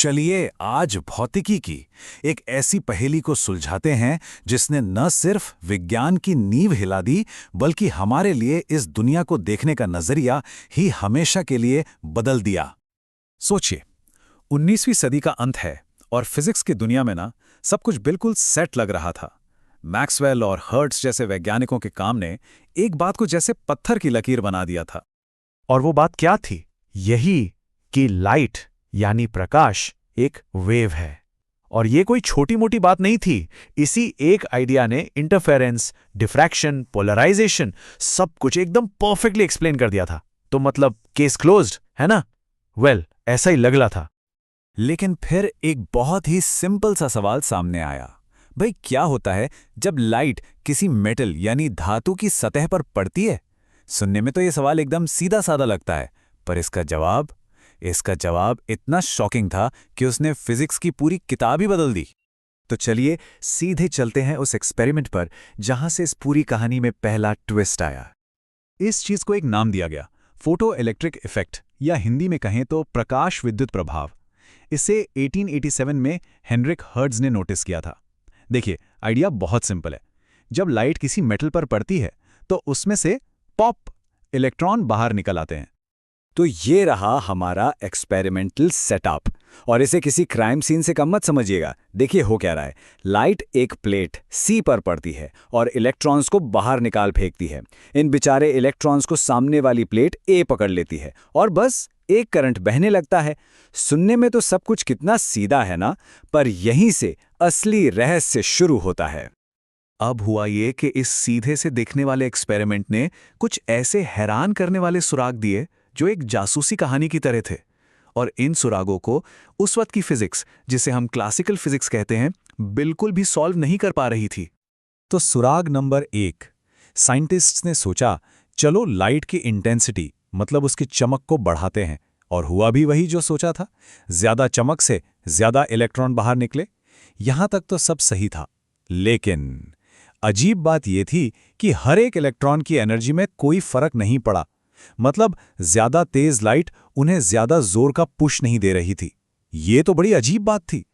चलिए आज भौतिकी की एक ऐसी पहेली को सुलझाते हैं जिसने न सिर्फ विज्ञान की नींव हिला दी बल्कि हमारे लिए इस दुनिया को देखने का नजरिया ही हमेशा के लिए बदल दिया। सोचिए, 19वीं सदी का अंत है और फिजिक्स की दुनिया में ना सब कुछ बिल्कुल सेट लग रहा था। मैक्सवेल और हर्ट्ज जैसे वैज्ञानिकों के काम ने एक बात को जैसे पत्थर की लकीर बना दिया था। और वो बात क्या थी? यही कि लाइट यानी प्रकाश एक वेव है। और ये कोई छोटी मोटी बात नहीं थी। इसी एक आइडिया ने इंटरफेरेंस, डिफ्रैक्शन, पोलराइजेशन सब कुछ एकदम परफेक्टली एक्सप्लेन कर दिया था। तो मतलब केस क्लोज्ड, है ना? वेल, ऐसा ही लग रहा था। लेकिन फिर एक बहुत ही सिंपल सा सवाल सामने आया। भाई, क्या होता है जब लाइट किसी मेटल यानी धातु की सतह पर पड़ती है? सुनने में तो ये सवाल एकदम सीधा साधा लगता है, पर इसका जवाब इतना शॉकिंग था कि उसने फिजिक्स की पूरी किताब ही बदल दी। तो चलिए सीधे चलते हैं उस एक्सपेरिमेंट पर जहां से इस पूरी कहानी में पहला ट्विस्ट आया। इस चीज को एक नाम दिया गया, फोटो इलेक्ट्रिक इफेक्ट, या हिंदी में कहें तो प्रकाश विद्युत प्रभाव। इसे 1887 में हेनरिक हर्ट्ज ने नोटिस किया था। देखिए, आइडिया बहुत सिंपल है। जब लाइट किसी मेटल पर पड़ती है तो उसमें से पॉप इलेक्ट्रॉन बाहर निकल आते हैं। तो ये रहा हमारा एक्सपेरिमेंटल सेटअप। और इसे किसी क्राइम सीन से कम मत समझिएगा। देखिए हो क्या रहा है। लाइट एक प्लेट सी पर पड़ती है और इलेक्ट्रॉन्स को बाहर निकाल फेंकती है। इन बेचारे इलेक्ट्रॉन्स को सामने वाली प्लेट ए पकड़ लेती है और बस एक करंट बहने लगता है। सुनने में तो सब कुछ कितना सीधा है ना, पर यहीं से असली रहस्य शुरू होता है। अब हुआ ये कि इस सीधे से दिखने वाले एक्सपेरिमेंट ने कुछ ऐसे हैरान करने वाले सुराग दिए जो एक जासूसी कहानी की तरह थे। और इन सुरागों को उस वक्त की फिजिक्स, जिसे हम क्लासिकल फिजिक्स कहते हैं, बिल्कुल भी सॉल्व नहीं कर पा रही थी। तो सुराग नंबर 1, साइंटिस्ट्स ने सोचा चलो लाइट की इंटेंसिटी मतलब उसकी चमक को बढ़ाते हैं। और हुआ भी वही जो सोचा था। ज्यादा चमक से ज्यादा इलेक्ट्रॉन बाहर निकले। यहां तक तो सब सही था, लेकिन अजीब बात यह थी कि हर एक इलेक्ट्रॉन की एनर्जी में कोई फर्क नहीं पड़ा। मतलब ज्यादा तेज लाइट उन्हें ज्यादा जोर का पुश नहीं दे रही थी। ये तो बड़ी अजीब बात थी।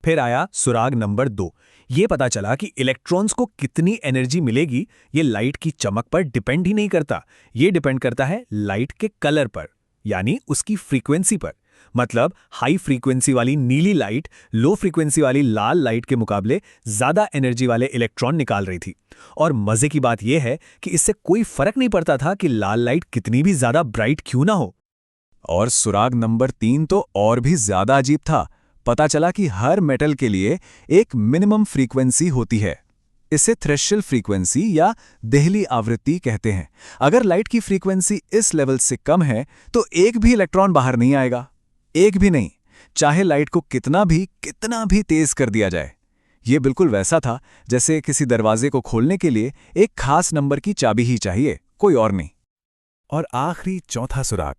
फिर आया सुराग नंबर 2। ये पता चला कि इलेक्ट्रॉन्स को कितनी एनर्जी मिलेगी ये लाइट की चमक पर डिपेंड ही नहीं करता। ये डिपेंड करता है लाइट के कलर पर, यानी उसकी फ्रीक्वेंसी पर। मतलब हाई फ्रीक्वेंसी वाली नीली लाइट लो फ्रीक्वेंसी वाली लाल लाइट के मुकाबले ज्यादा एनर्जी वाले इलेक्ट्रॉन निकाल रही थी। और मजे की बात यह है कि इससे कोई फर्क नहीं पड़ता था कि लाल लाइट कितनी भी ज्यादा ब्राइट क्यों ना हो। और सुराग नंबर 3 तो और भी ज्यादा अजीब था। पता चला कि हर मेटल के लिए एक मिनिमम फ्रीक्वेंसी होती है। इसे थ्रेशोल्ड फ्रीक्वेंसी या देहली आवृत्ति कहते हैं। अगर लाइट की फ्रीक्वेंसी इस लेवल से कम है तो एक भी इलेक्ट्रॉन बाहर नहीं आएगा। एक भी नहीं, चाहे लाइट को कितना भी तेज कर दिया जाए। यह बिल्कुल वैसा था जैसे किसी दरवाजे को खोलने के लिए एक खास नंबर की चाबी ही चाहिए, कोई और नहीं। और आखिरी चौथा सुराग,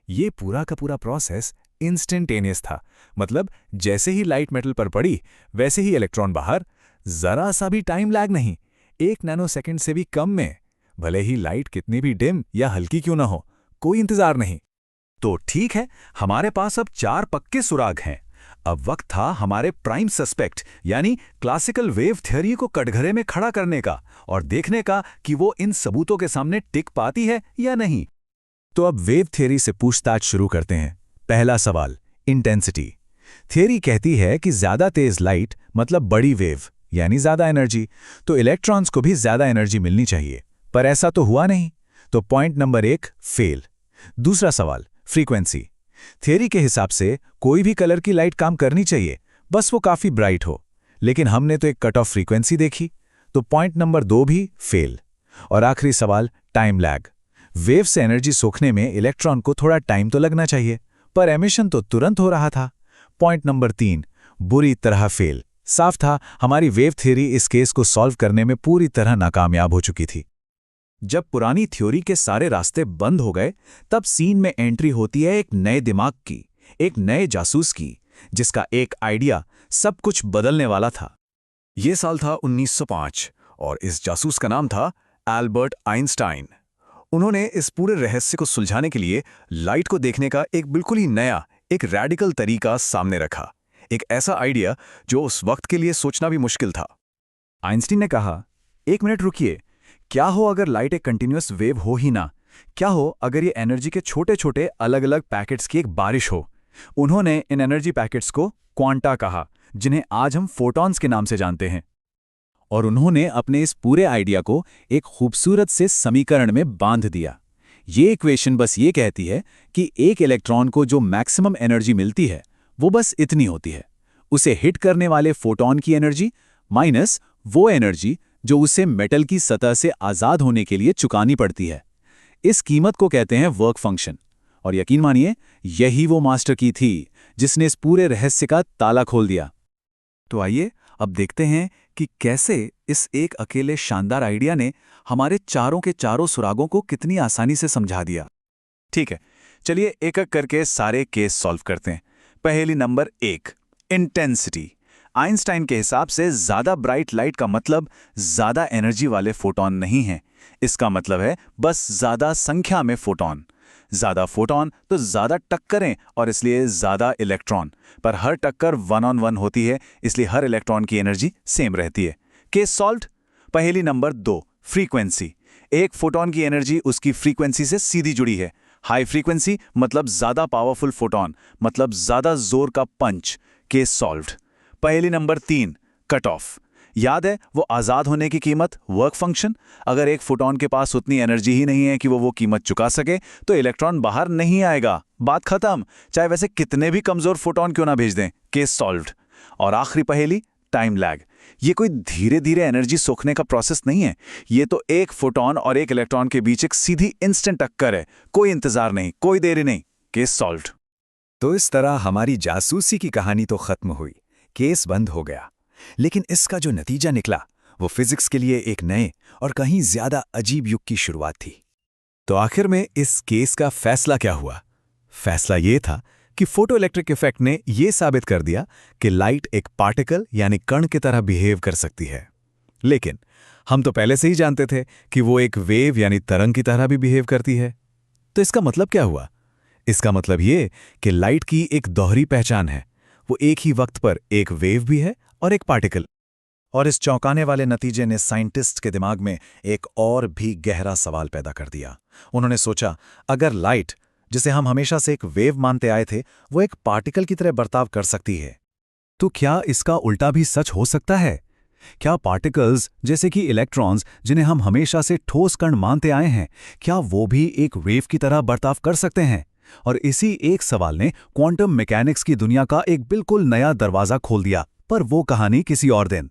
ये पूरा का पूरा प्रोसेस इंस्टेंटेनियस था। मतलब जैसे ही लाइट मेटल पर पड़ी वैसे ही इलेक्ट्रॉन बाहर, जरा सा भी टाइम लैग नहीं, 1 नैनोसेकंड से भी कम में। भले ही लाइट कितनी भी डिम या हल्की क्यों ना हो, कोई इंतजार नहीं। तो ठीक है, हमारे पास अब 4 पक्के सुराग हैं। अब वक्त था हमारे प्राइम सस्पेक्ट यानी क्लासिकल वेव थ्योरी को कटघरे में खड़ा करने का और देखने का कि वो इन सबूतों के सामने टिक पाती है या नहीं। तो अब वेव थ्योरी से पूछताछ शुरू करते हैं। पहला सवाल, इंटेंसिटी। थ्योरी कहती है कि ज्यादा तेज लाइट मतलब बड़ी वेव यानी ज्यादा एनर्जी, तो इलेक्ट्रॉन्स को भी ज्यादा एनर्जी मिलनी चाहिए। पर ऐसा तो हुआ नहीं। तो पॉइंट नंबर 1 फेल। दूसरा सवाल, फ्रीक्वेंसी। थ्योरी के हिसाब से कोई भी कलर की लाइट काम करनी चाहिए, बस वो काफी ब्राइट हो। लेकिन हमने तो एक कट ऑफ फ्रीक्वेंसी देखी, तो पॉइंट नंबर 2 भी फेल। और आखिरी सवाल, टाइम लैग। वेव से एनर्जी सोखने में इलेक्ट्रॉन को थोड़ा टाइम तो लगना चाहिए, पर एमिशन तो तुरंत हो रहा था। पॉइंट नंबर 3 बुरी तरह फेल। साफ था हमारी वेव थ्योरी इस केस को सॉल्व करने में पूरी तरह नाकामयाब हो चुकी थी। जब पुरानी थ्योरी के सारे रास्ते बंद हो गए, तब सीन में एंट्री होती है एक नए दिमाग की, एक नए जासूस की, जिसका एक आइडिया सब कुछ बदलने वाला था। यह साल था 1905 और इस जासूस का नाम था एल्बर्ट आइंस्टाइन। उन्होंने इस पूरे रहस्य को सुलझाने के लिए लाइट को देखने का एक बिल्कुल ही नया, एक रैडिकल तरीका सामने रखा, एक ऐसा आइडिया जो उस वक्त के लिए सोचना भी मुश्किल था। आइंस्टीन ने कहा, एक मिनट रुकिए, क्या हो अगर लाइट एक कंटिन्यूअस वेव हो ही ना? क्या हो अगर ये एनर्जी के छोटे छोटे अलग अलग पैकेट्स की एक बारिश हो? उन्होंने इन एनर्जी पैकेट्स को क्वांटा कहा, जिन्हें आज हम फोटॉन्स के नाम से जानते हैं। और उन्होंने अपने इस पूरे आइडिया को एक खूबसूरत से समीकरण में बांध दिया। ये इक्वेशन बस ये कहती है कि एक इलेक्ट्रॉन को जो मैक्सिमम एनर्जी मिलती है वो बस इतनी होती है, उसे हिट करने वाले फोटॉन की एनर्जी माइनस वो एनर्जी जो उसे मेटल की सतह से आज़ाद होने के लिए चुकानी पड़ती है। इस कीमत को कहते हैं वर्क फंक्शन। और यकीन मानिए, यही वो मास्टर की थी जिसने इस पूरे रहस्य का ताला खोल दिया। तो आइए अब देखते हैं कि कैसे इस एक अकेले शानदार आइडिया ने हमारे चारों के चारों सुरागों को कितनी आसानी से समझा दिया। ठीक है, चलिए एक एक करके सारे केस सॉल्व करते हैं। पहेली नंबर 1, इंटेंसिटी। आइंस्टाइन के हिसाब से ज्यादा ब्राइट लाइट का मतलब ज्यादा एनर्जी वाले फोटॉन नहीं है। इसका मतलब है बस ज्यादा संख्या में फोटॉन। ज्यादा फोटॉन तो ज्यादा टक्करें और इसलिए ज्यादा इलेक्ट्रॉन, पर हर टक्कर 1-on-1 होती है, इसलिए हर इलेक्ट्रॉन की एनर्जी सेम रहती है। Case solved. पहेली नंबर 2, फ्रीक्वेंसी। एक फोटॉन की एनर्जी उसकी फ्रीक्वेंसी से सीधी जुड़ी है। हाई फ्रीक्वेंसी मतलब ज्यादा पावरफुल फोटॉन, मतलब ज्यादा जोर का पंच। Case solved. पहेली नंबर 3, कट ऑफ। याद है वो आज़ाद होने की कीमत, वर्क फंक्शन। अगर एक फोटॉन के पास उतनी एनर्जी ही नहीं है कि वो कीमत चुका सके तो इलेक्ट्रॉन बाहर नहीं आएगा, बात खत्म, चाहे वैसे कितने भी कमजोर फोटॉन क्यों ना भेज दें। Case solved. और आखिरी पहेली, टाइम लैग। ये कोई धीरे धीरे एनर्जी सोखने का प्रोसेस नहीं है, ये तो एक फोटॉन और एक इलेक्ट्रॉन के बीच एक सीधी इंस्टेंट टक्कर है, कोई इंतजार नहीं, कोई देरी नहीं। Case solved. तो इस तरह हमारी जासूसी की कहानी तो खत्म हुई, केस बंद हो गया। लेकिन इसका जो नतीजा निकला वो फिजिक्स के लिए एक नए और कहीं ज्यादा अजीब युग की शुरुआत थी। तो आखिर में इस केस का फैसला क्या हुआ? फैसला ये था कि फोटोइलेक्ट्रिक इफेक्ट ने यह साबित कर दिया कि लाइट एक पार्टिकल यानी कण की तरह बिहेव कर सकती है। लेकिन हम तो पहले से ही जानते थे कि वो एक वेव यानी तरंग की तरह भी बिहेव करती है। तो इसका मतलब क्या हुआ? इसका मतलब ये कि लाइट की एक दोहरी पहचान है, वो एक ही वक्त पर एक वेव भी है और एक पार्टिकल। और इस चौंकाने वाले नतीजे ने साइंटिस्ट के दिमाग में एक और भी गहरा सवाल पैदा कर दिया। उन्होंने सोचा, अगर लाइट, जिसे हम हमेशा से एक वेव मानते आए थे, वो एक पार्टिकल की तरह बर्ताव कर सकती है, तो क्या इसका उल्टा भी सच हो सकता है? क्या पार्टिकल्स जैसे कि इलेक्ट्रॉन्स, जिन्हें हम हमेशा से ठोस कण मानते आए हैं, क्या वो भी एक वेव की तरह बर्ताव कर सकते हैं? और इसी एक सवाल ने क्वांटम मैकेनिक्स की दुनिया का एक बिल्कुल नया दरवाजा खोल दिया। पर वो कहानी किसी और दिन।